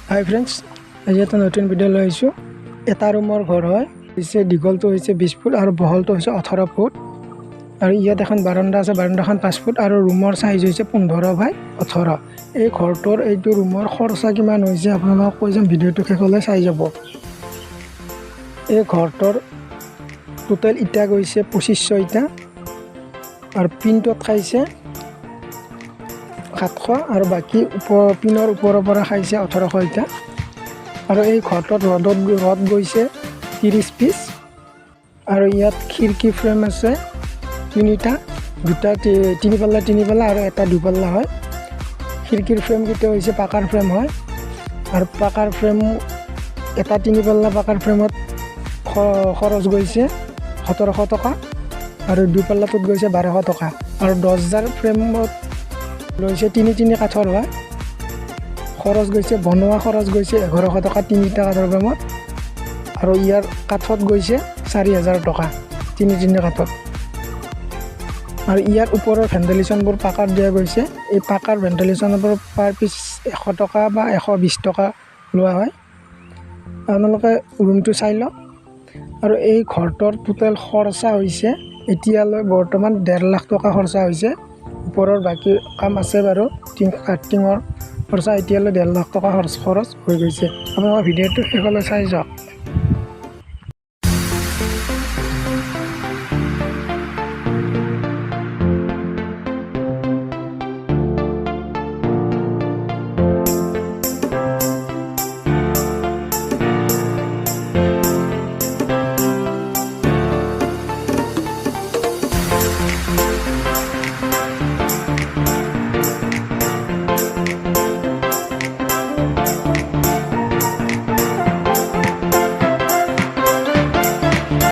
হাই friends, আজি এটা নতুন ভিডিঅ' লৈ আহিছোঁ। এটা ৰুমৰ ঘৰ হয়, দীঘলটো হৈছে 20 ফুট আৰু বহলটো হৈছে 18 ফুট। আৰু ইয়াত এখন বাৰাণ্ডা আছে, বাৰাণ্ডাখন 5 ফুট আৰু ৰুমৰ চাইজ হৈছে 15x18। এই ঘৰটোৰ এইটো ৰুমৰ খৰচা কিমান হৈছে আপোনালোকক কৈ যাম, ভিডিঅ'টো শেষলৈ চাই যাব। এই ঘৰটোৰ টোটেল ইটা গৈছে 2500 ইটা আৰু পিনটোত খাইছে 700 আৰু বাকী পিনৰ ওপৰৰ পৰা খাইছে 1800 ইটা। আৰু এই ঘৰটোত ৰড গৈছে 30 পিচ আৰু ইয়াত খিৰিকী ফ্ৰেম আছে 3টা, 2টা 3 পাল্লা আৰু এটা 2 পাল্লা হয়। খিৰিকীৰ ফ্ৰেমকেইটা হৈছে পাকাৰ ফ্ৰেম হয় আৰু পাকাৰ ফ্ৰেম এটা 3 পাল্লা পাকাৰ ফ্ৰেমত খৰচ গৈছে 1700 টকা আৰু 2 পাল্লাটোত গৈছে 1200 টকা আৰু 10,000 ফ্ৰেমত লৈছে 3 কাঠৰ হয়। খৰচ গৈছে বনোৱা খৰচ গৈছে 1100 টকা 3টা কাঠৰ ফ্ৰেমত আৰু ইয়াৰ কাঠত গৈছে 4000 টকা 3 কাঠত। আৰু ইয়াৰ ওপৰৰ ভেণ্টিলেশ্যনবোৰ পাকাৰ দিয়া গৈছে। এই পাকাৰ ভেণ্টিলেশ্যনবোৰ পাৰ পিচ 100 টকা বা 120 টকা লোৱা হয়। আপোনালোকে ৰুমটো চাই লওক। আৰু এই ঘৰটোৰ টোটেল খৰচা হৈছে এতিয়ালৈ বৰ্তমান 1.5 লাখ টকা খৰচা হৈছে। ওপৰৰ বাকী কাম আছে বাৰু, টিঙৰ খৰচা এতিয়ালৈ 1.5 লাখ টকা খৰচ হৈ গৈছে। আপোনালোকৰ ভিডিঅ'টো শেষলৈ চাই যাওক।